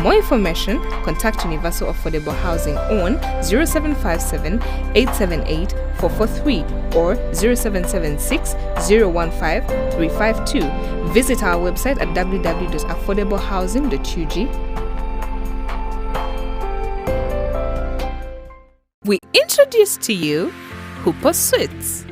more information, contact Universal Affordable Housing on 0757 878 443 or 0776 015 352. Visit our website at www.affordablehousing.ug. We introduce to you Hooper Suites,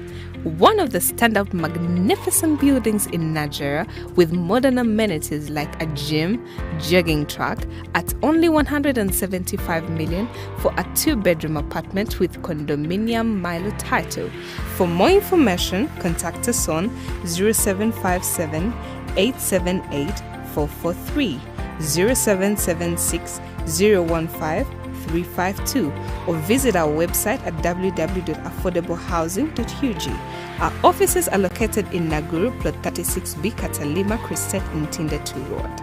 one of the standout magnificent buildings in Nigeria with modern amenities like a gym, jogging track at only 175 million for a 2-bedroom apartment with condominium Milo title. For more information, contact us on 0757 878 443, 0776 015 352 or visit our website at www.affordablehousing.ug. Our offices are located in Naguru, plot 36B, Katalima, Christet, Ntinde 2 Road.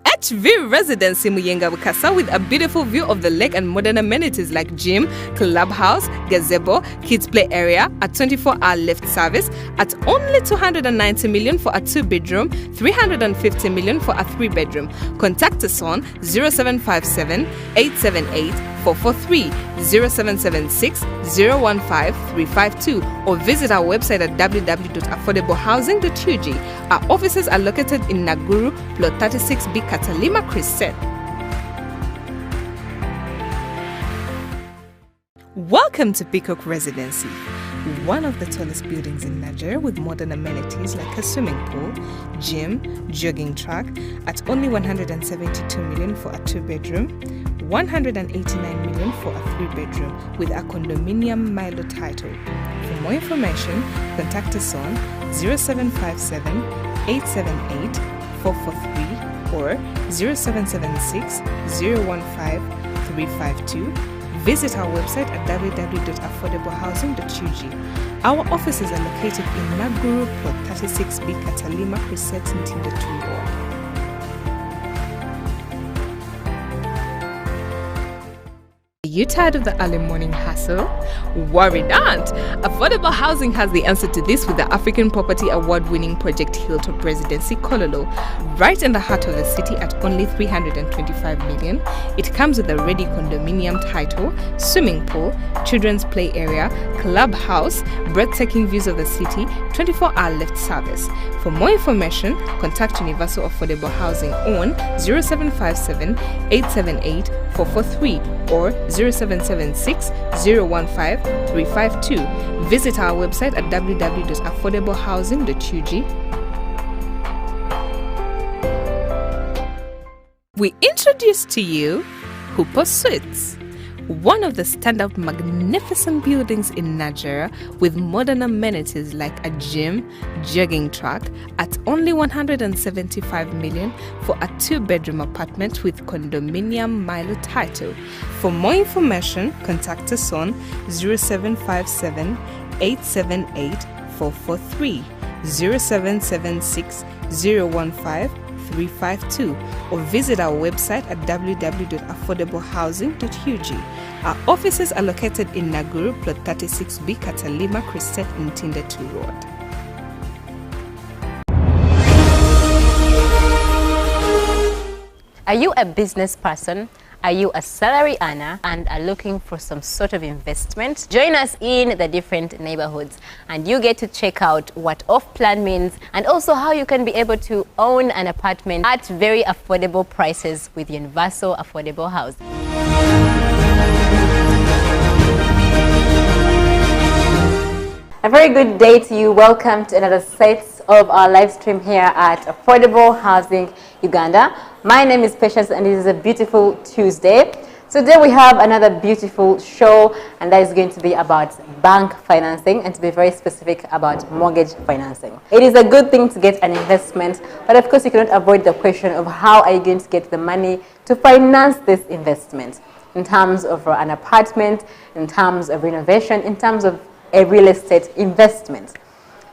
HV Residency Muyenga Bukasa with a beautiful view of the lake and modern amenities like gym, clubhouse, gazebo, kids play area, a 24-hour lift service at only 290 million for a 2-bedroom, 350 million for a 3-bedroom. Contact us on 0757 878 443, 0776 015 352 or visit our website at www.affordablehousing.ug. Our offices are located in Naguru, plot 36B, Katalima, Christet. Welcome to Peacock Residency, one of the tallest buildings in Nigeria with modern amenities like a swimming pool, gym, jogging track at only 172 million for a 2-bedroom, 189 million for a 3-bedroom with a condominium Milo title. For more information, contact us on 0757 878 443 or 0776 015 352. Visit our website at www.affordablehousing.ug. Our offices are located in Naguru, plot 36B, Katalima, Christet, Ntinde 2 Road. Are you tired of the early morning hustle? Worry not! Affordable Housing has the answer to this with the African Property Award-winning project Hilltop Residency Kololo. Right in the heart of the city at only 325 million, it comes with a ready condominium title, swimming pool, children's play area, clubhouse, breathtaking views of the city, 24-hour lift service. For more information, contact Universal Affordable Housing on 0757 878 443 or 0776 015 352. Visit our website at www.affordablehousing.ug. We introduce to you Hooper Suites, one of the standout magnificent buildings in Nigeria with modern amenities like a gym, jogging track at only 175 million for a 2-bedroom apartment with condominium Milo title. For more information, contact us on 0757 878 443, 0776 015 352 or visit our website at www.affordablehousing.ug. Our offices are located in Naguru, plot 36B, Katalima, Christet, Ntinde 2 Road. Are you a business person? Are you a salary earner and are looking for some sort of investment? Join us in the different neighborhoods and you get to check out what off-plan means and also how you can be able to own an apartment at very affordable prices with Universal Affordable Housing. A very good day to you. Welcome to another set of our live stream here at Affordable Housing Uganda. My name is Patience and it is a beautiful Tuesday. Today we have another beautiful show and that is going to be about bank financing and to be very specific about mortgage financing. It is a good thing to get an investment, but of course you cannot avoid the question of how are you going to get the money to finance this investment in terms of an apartment, in terms of renovation, in terms of a real estate investment.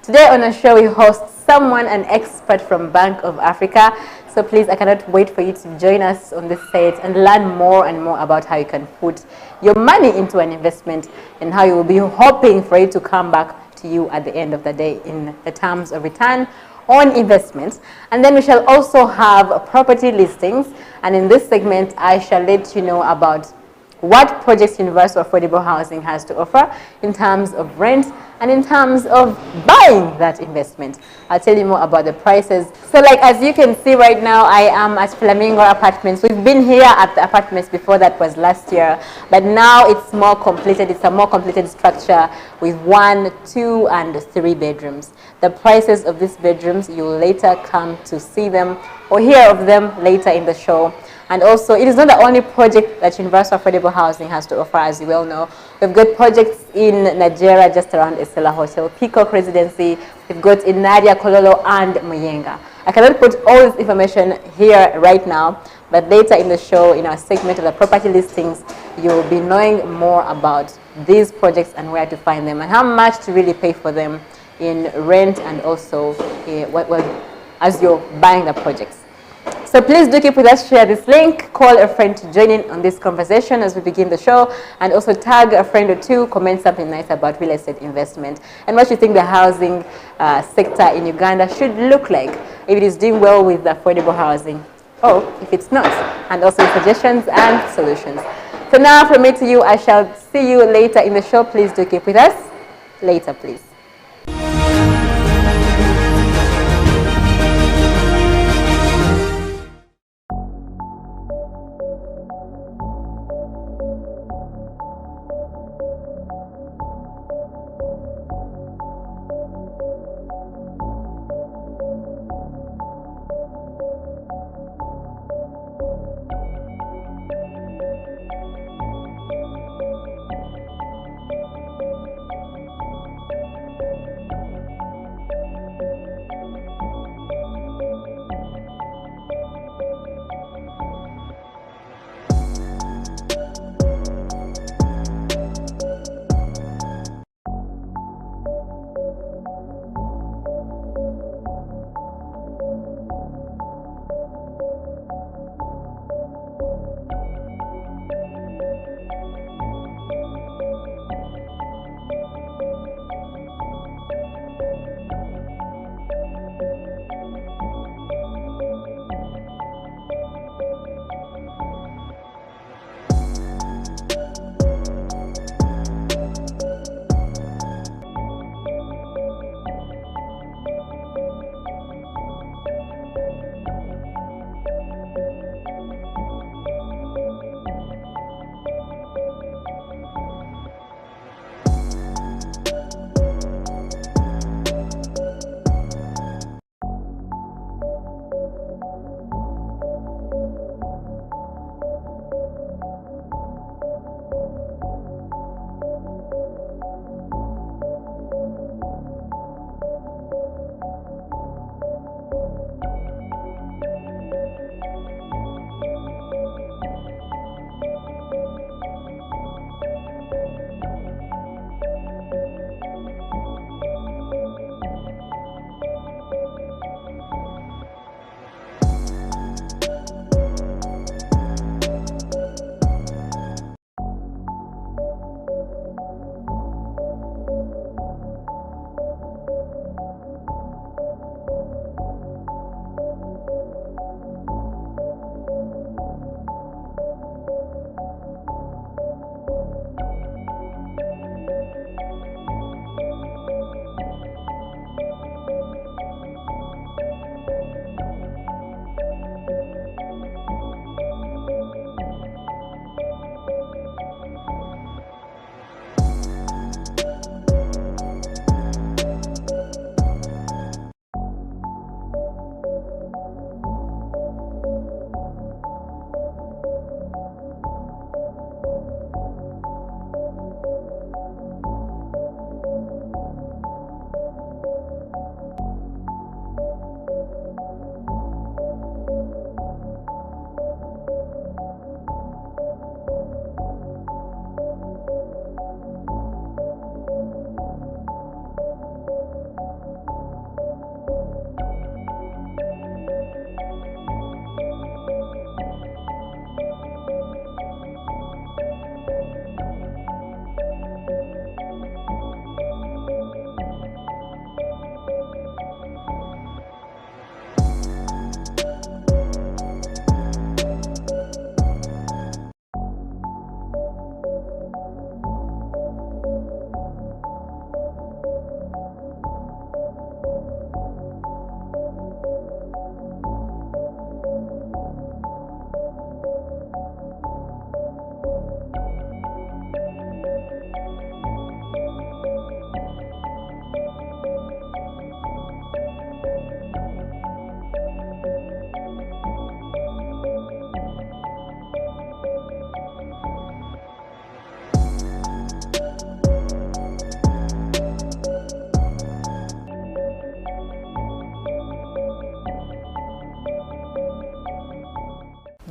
Today on the show we host someone, an expert from Bank of Africa. So please, I cannot wait for you to join us on this set and learn more and more about how you can put your money into an investment and how you will be hoping for it to come back to you at the end of the day in the terms of return on investments. And then we shall also have property listings. And in this segment, I shall let you know about what projects Universal Affordable Housing has to offer in terms of rent and in terms of buying that investment. I'll tell you more about the prices. So like as you can see right now, I am at Flamingo Apartments. We've been here at the apartments before, that was last year, but now it's more completed. It's a more completed structure with 1, 2, and 3 bedrooms. The prices of these bedrooms, you'll later come to see them or hear of them later in the show. And also, it is not the only project that Universal Affordable Housing has to offer, as you well know. We've got projects in Nigeria, just around Estella Hotel, Peacock Residency. We've got in Nadia, Kololo, and Muyenga. I cannot put all this information here right now, but later in the show, in our segment of the property listings, you'll be knowing more about these projects and where to find them and how much to really pay for them in rent and also as you're buying the projects. So please do keep with us, share this link, call a friend to join in on this conversation as we begin the show, and also tag a friend or two, comment something nice about real estate investment and what you think the housing sector in Uganda should look like, if it is doing well with affordable housing or if it's not, and also suggestions and solutions. So now from me to you, I shall see you later in the show. Please do keep with us. Later, please.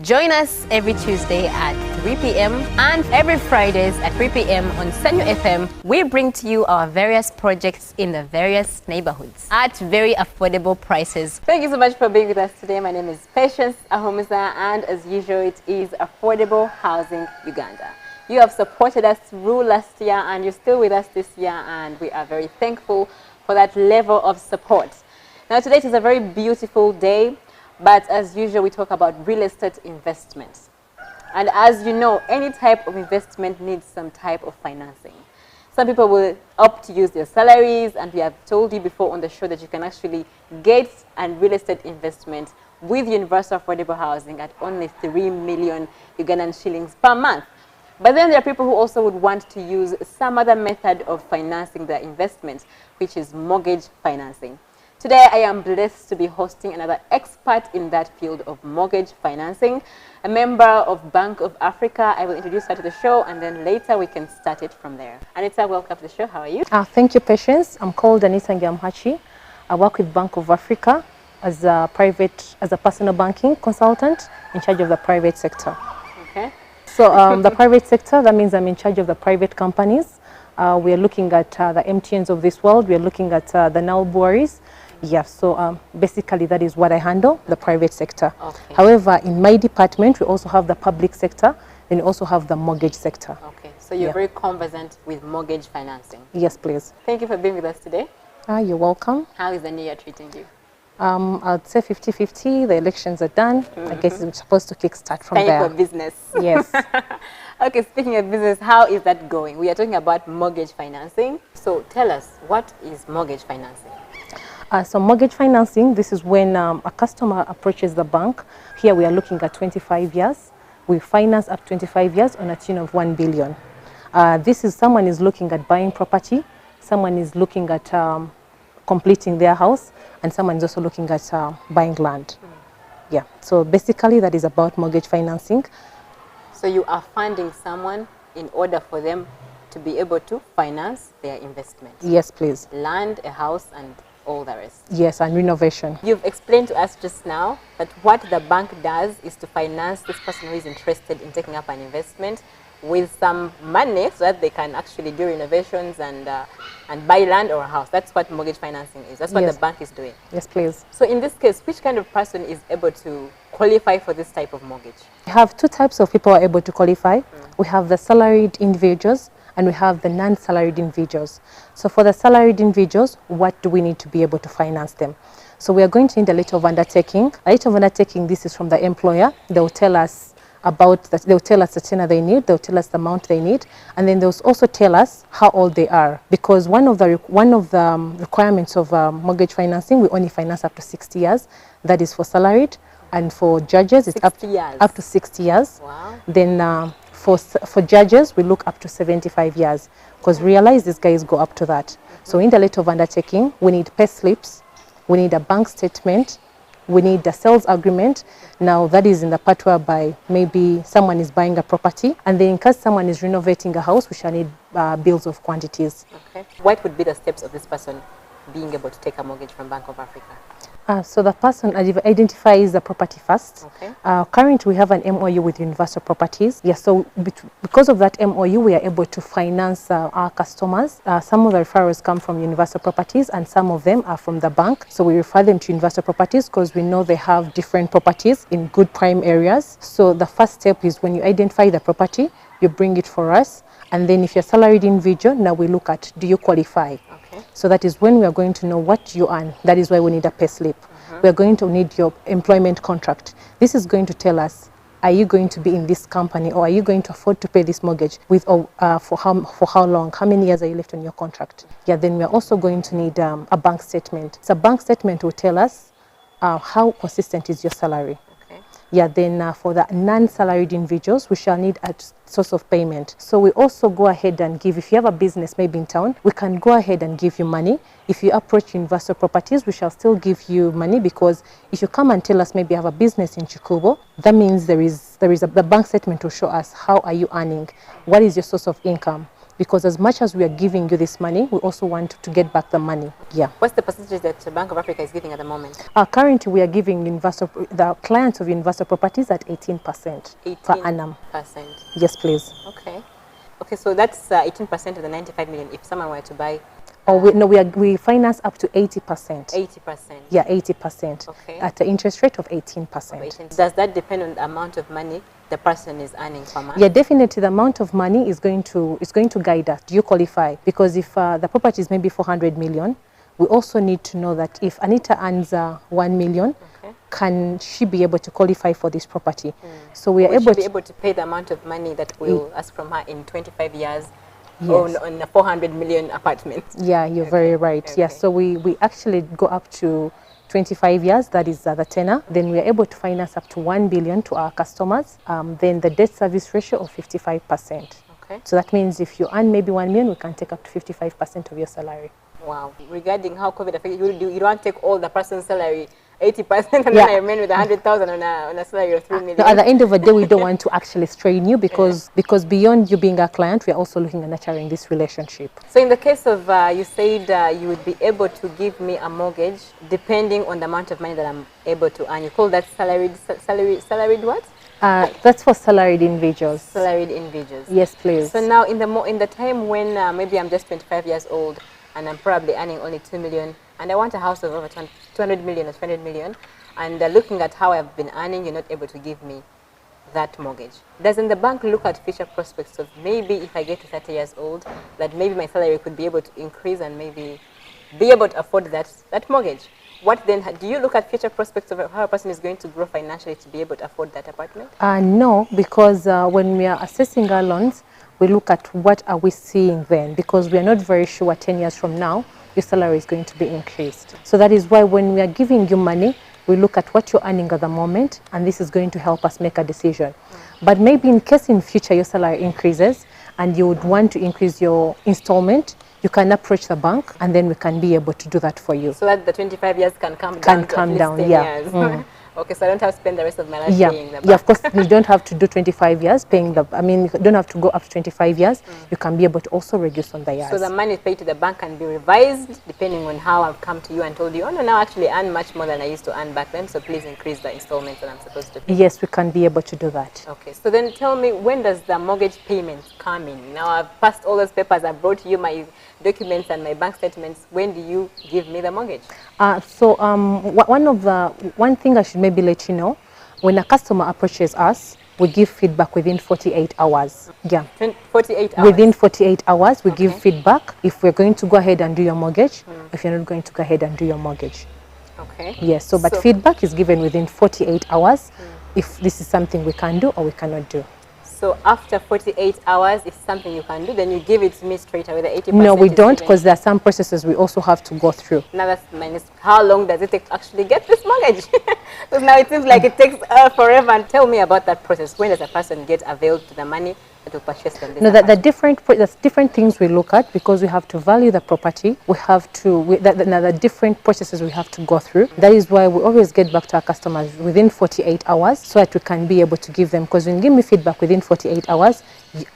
Join us every Tuesday at 3 p.m. and every Fridays at 3 p.m. on Sanyo FM. We bring to you our various projects in the various neighborhoods at very affordable prices. Thank you so much for being with us today. My name is Patience Ahomuza, and as usual, it is Affordable Housing Uganda. You have supported us through last year and you're still with us this year, and we are very thankful for that level of support. Now today is a very beautiful day, but as usual we talk about real estate investments. And as you know, any type of investment needs some type of financing. Some people will opt to use their salaries, and we have told you before on the show that you can actually get a real estate investment with Universal Affordable Housing at only 3 million Ugandan shillings per month. But then there are people who also would want to use some other method of financing their investments, which is mortgage financing. Today, I am blessed to be hosting another expert in that field of mortgage financing, a member of Bank of Africa. I will introduce her to the show, and then later we can start it from there. Anita, welcome to the show. How are you? Thank you, Patience. I'm called Anita Ngamhachi. I work with Bank of Africa as a personal banking consultant in charge of the private sector. Okay. So the private sector, that means I'm in charge of the private companies. We are looking at the MTNs of this world. We are looking at the Nile Breweries. Yeah, so basically that is what I handle, the private sector. Okay. However, in my department, we also have the public sector, and we also have the mortgage sector. Okay, so you're very conversant with mortgage financing. Yes, please. Thank you for being with us today. You're welcome. How is the new year treating you? I'd say 50-50. The elections are done. I guess it's supposed to kickstart from there. Time for business. Yes. Okay, speaking of business, how is that going? We are talking about mortgage financing. So tell us, what is mortgage financing? So mortgage financing, this is when a customer approaches the bank. Here we are looking at 25 years. We finance up 25 years on a tune of 1 billion. This is someone is looking at buying property, someone is looking at completing their house, and someone is also looking at buying land. Yeah, so basically that is about mortgage financing. So you are funding someone in order for them to be able to finance their investment? Yes, please. Land, a house, and all the rest? Yes, and renovation. You've explained to us just now that what the bank does is to finance this person who is interested in taking up an investment with some money so that they can actually do renovations and buy land or a house. That's what mortgage financing is. That's what the bank is doing. Yes, please. So in this case, which kind of person is able to qualify for this type of mortgage? We have two types of people who are able to qualify. We have the salaried individuals and we have the non-salaried individuals. So for the salaried individuals, what do we need to be able to finance them? So we are going to need a letter of undertaking. A letter of undertaking, this is from the employer. They will tell us about that. They'll tell us the tenure they need, they'll tell us the amount they need, and then they'll also tell us how old they are, because one of the requirements of mortgage financing, we only finance up to 60 years. That is for salaried, and for judges it's up to 60 years. Wow. Then for judges we look up to 75 years, because realize these guys go up to that. So in the letter of undertaking, we need pay slips, we need a bank statement, we need a sales agreement. Now that is in the part whereby maybe someone is buying a property, and then in case someone is renovating a house, we shall need bills of quantities. Okay. What would be the steps of this person being able to take a mortgage from Bank of Africa? So the person identifies the property first. Okay. Currently, we have an MOU with Universal Properties. Yes, so because of that MOU, we are able to finance our customers. Some of the referrals come from Universal Properties, and some of them are from the bank. So we refer them to Universal Properties because we know they have different properties in good prime areas. So the first step is when you identify the property, you bring it for us. And then if you're a salaried individual, now we look at, do you qualify? Okay. So that is when we are going to know what you earn. That is why we need a pay slip. We are going to need your employment contract. This is going to tell us, are you going to be in this company, or are you going to afford to pay this mortgage with for how long? How many years are you left on your contract? Yeah, then we are also going to need a bank statement. So a bank statement will tell us how consistent is your salary. Yeah, then for the non-salaried individuals, we shall need a source of payment. So we also go ahead and give, if you have a business maybe in town, we can go ahead and give you money. If you approach Universal Properties, we shall still give you money, because if you come and tell us maybe you have a business in Chikubo, that means the bank statement will show us how are you earning, what is your source of income. because as much as we are giving you this money, we also want to get back the money. Yeah. What's the percentage that the Bank of Africa is giving at the moment? Currently, we are giving the clients of investor properties at 18% per annum. 18%. Yes, please. Okay. Okay, so that's 18% of the 95 million if someone were to buy. Or we finance up to 80%. 80%. Yeah, 80%. Okay. At an interest rate of 18%. Does that depend on the amount of money the person is earning per month? Yeah, definitely the amount of money is going to guide us. Do you qualify? Because if the property is maybe 400 million, we also need to know that if Anita earns 1 million, can she be able to qualify for this property? So we are able to pay the amount of money that we'll ask from her in 25 years. Yes. On a 400 million apartment. Yeah, you're very right. Okay. Yes, so we actually go up to 25 years, that is the tenor. Then we are able to finance up to 1 billion to our customers. Then the debt service ratio of 55%. Okay. So that means if you earn maybe 1 million, we can take up to 55% of your salary. Wow. Regarding how COVID affected you, you don't take all the person's salary, 80%, and then I remain with 100,000 on a salary of 3 million. No, at the end of the day, we don't want to actually strain you because beyond you being a client, we are also looking at nurturing this relationship. So in the case of, you said you would be able to give me a mortgage depending on the amount of money that I'm able to earn. You call that salaried what? That's for salaried individuals. Salaried individuals. Yes, please. So now in the time when maybe I'm just 25 years old and I'm probably earning only 2 million and I want a house of over 200 million or 200 million, and looking at how I've been earning, you're not able to give me that mortgage. Doesn't the bank look at future prospects of maybe if I get to 30 years old, that maybe my salary could be able to increase and maybe be able to afford that mortgage? What then, do you look at future prospects of how a person is going to grow financially to be able to afford that apartment? No, because when we are assessing our loans, we look at what are we seeing then, because we are not very sure 10 years from now your salary is going to be increased. So that is why when we are giving you money, we look at what you're earning at the moment, and this is going to help us make a decision. But maybe in case in future your salary increases and you would want to increase your installment, you can approach the bank and then we can be able to do that for you. So that the 25 years can come down to at least 10 years. Okay, so I don't have to spend the rest of my life paying the bank. Yeah, of course, you don't have to do 25 years paying you don't have to go up to 25 years. You can be able to also reduce on the years. So the money paid to the bank can be revised depending on how I've come to you and told you, oh no, now I actually earn much more than I used to earn back then, so please increase the installments that I'm supposed to pay. Yes, we can be able to do that. Okay, so then tell me, when does the mortgage payment come in? Now I've passed all those papers, I've brought you my documents and my bank statements. When do you give me the mortgage? One thing I should maybe let you know, when a customer approaches us, we give feedback within 48 hours. Yeah. 48 hours? Within 48 hours, we give feedback if we're going to go ahead and do your mortgage, if you're not going to go ahead and do your mortgage. Okay. Yes, but feedback is given within 48 hours if this is something we can do or we cannot do. So after 48 hours, if something you can do, then you give it to me straight away, the 80%? No, we don't, because there are some processes we also have to go through. Now that's minus. How long does it take to actually get this mortgage? Because now it seems like it takes forever. And tell me about that process. When does a person get availed to the money that will purchase them this? No, there's different things we look at, because we have to value the property. We have to, the different processes we have to go through. That is why we always get back to our customers within 48 hours so that we can be able to give them, because when you give me feedback within 48 hours,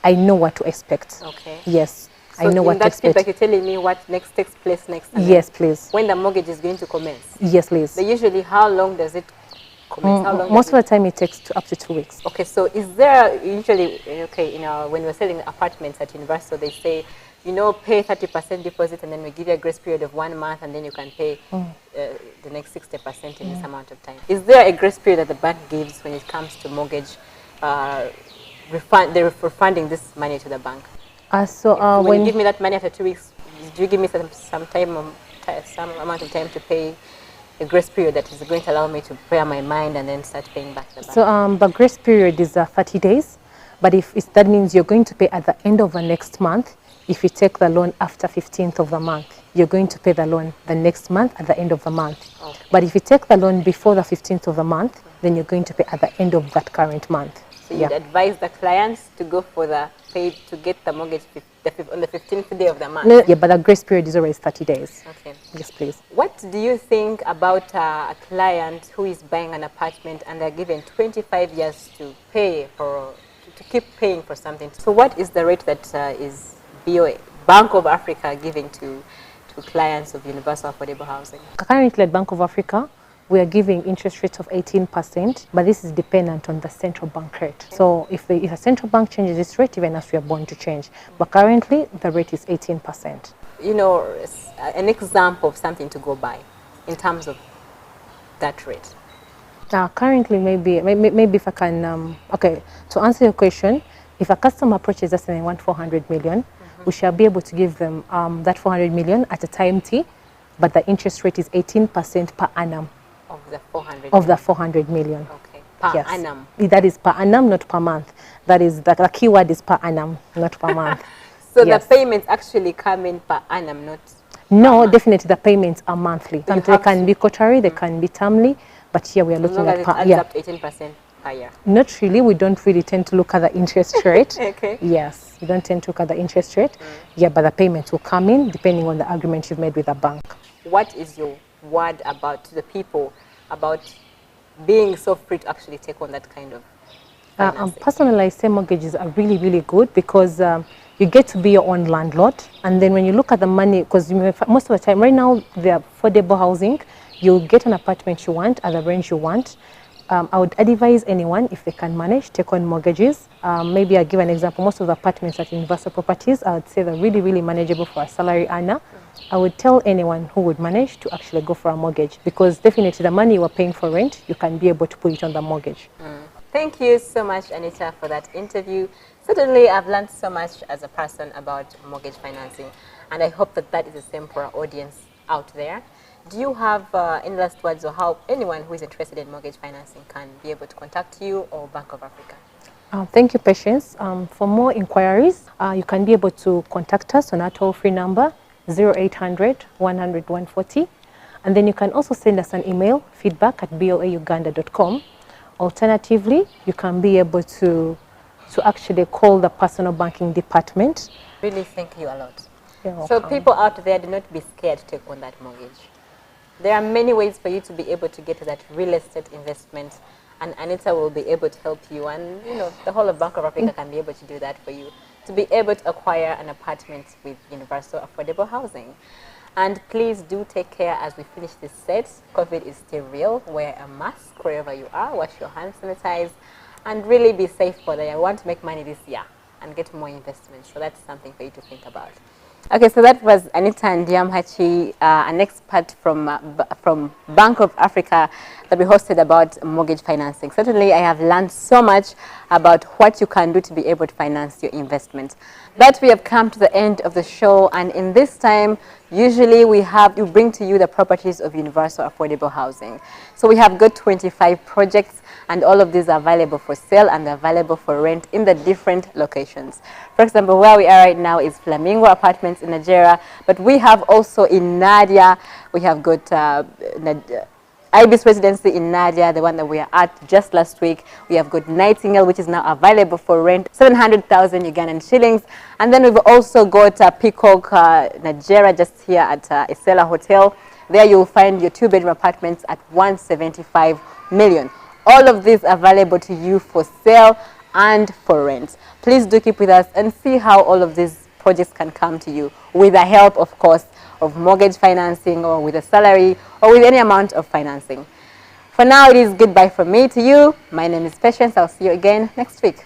I know what to expect. Okay. Yes. So I know what to expect. Feedback, you're telling me what takes place next? Yes, please. When the mortgage is going to commence? Yes, please. But usually, how long does it commence? Most of the time, it takes up to 2 weeks. Okay, so is there usually, when we're selling apartments at Universal, they say, pay 30% deposit and then we give you a grace period of 1 month and then you can pay the next 60% in this amount of time. Is there a grace period that the bank gives when it comes to mortgage, refunding this money to the bank? When you give me that money after 2 weeks, do you give me some amount of time to pay a grace period that is going to allow me to prepare my mind and then start paying back the bank? So the grace period is 30 days, but that means you're going to pay at the end of the next month. If you take the loan after 15th of the month, you're going to pay the loan the next month at the end of the month. Okay. But if you take the loan before the 15th of the month, then you're going to pay at the end of that current month. So you'd advise the clients to go for to get the mortgage on the 15th day of the month? No, yeah, but the grace period is always 30 days. Okay. Yes, please. What do you think about a client who is buying an apartment and they're given 25 years to keep paying for something? So what is the rate that is BOA, Bank of Africa giving to clients of universal affordable housing? Currently at Bank of Africa, we are giving interest rates of 18%, but this is dependent on the central bank rate. So if a central bank changes its rate, even as we are born to change. But currently, the rate is 18%. You know, an example of something to go by in terms of that rate. Currently, maybe if I can, okay, to answer your question, if a customer approaches us and they want 400 million, we shall be able to give them that 400 million at a time T, but the interest rate is 18% per annum. Of the 400 Of the 400 million. Okay, per Yes. annum. That is per annum, not per month. That is, the keyword is per annum, not per month. So Yes. the payments actually come in per annum, not No, definitely the payments are monthly. So you They have can to- be quarterly, they can be termly, but here we are as looking long as at it per, adds up to 18% per year. Not really, we don't really tend to look at the interest rate. Okay. Yes, we don't tend to look at the interest rate. Yeah, but the payments will come in depending on the agreement you've made with the bank. What is your word about to the people about being so free to actually take on that kind of financing? Personally, I say mortgages are really, really good because you get to be your own landlord. And then when you look at the money, because most of the time, right now, the affordable housing, you get an apartment you want at the range you want. I would advise anyone, if they can manage, take on mortgages. Maybe I'll give an example. Most of the apartments at Universal Properties, I would say they're really, really manageable for a salary earner. I would tell anyone who would manage to actually go for a mortgage because definitely the money you are paying for rent, you can be able to put it on the mortgage. Thank you so much, Anita, for that interview. Certainly, I've learned so much as a person about mortgage financing, and I hope that that is the same for our audience out there. Do you have any last words or how anyone who is interested in mortgage financing can be able to contact you or Bank of Africa? Thank you, Patience. For more inquiries, you can be able to contact us on our toll-free number 0800 100 140, and then you can also send us an email, feedback@boauganda.com. Alternatively, you can be able to actually call the personal banking department. Really, thank you a lot. You're So welcome. people out there, do not be scared to take on that mortgage. There are many ways for you to be able to get to that real estate investment, and Anita will be able to help you, and you know the whole of Bank of Africa can be able to do that for you, to be able to acquire an apartment with universal affordable housing. And please do take care as we finish this set. COVID is still real. Wear a mask wherever you are. Wash your hands, sanitize, and really be safe for that. I want to make money this year and get more investments. So that's something for you to think about. Okay, so that was Anita Ndiamhachi, an expert from Bank of Africa that we hosted about mortgage financing. Certainly, I have learned so much about what you can do to be able to finance your investment. But we have come to the end of the show, and in this time, usually we bring to you the properties of universal affordable housing. So we have got 25 projects, and all of these are available for sale and available for rent in the different locations. For example, where we are right now is Flamingo Apartments in Nigeria, but we have also in Nadia, we have got Ibis Residency in Nadia, the one that we are at just last week. We have got Nightingale, which is now available for rent, 700,000 Ugandan shillings. And then we've also got Peacock, Nigeria, just here at Isela Hotel. There you'll find your 2-bedroom apartments at 175 million. All of these available to you for sale and for rent. Please do keep with us and see how all of these projects can come to you with the help, of course, of mortgage financing or with a salary or with any amount of financing. For now, it is goodbye from me to you. My name is Patience. I'll see you again next week.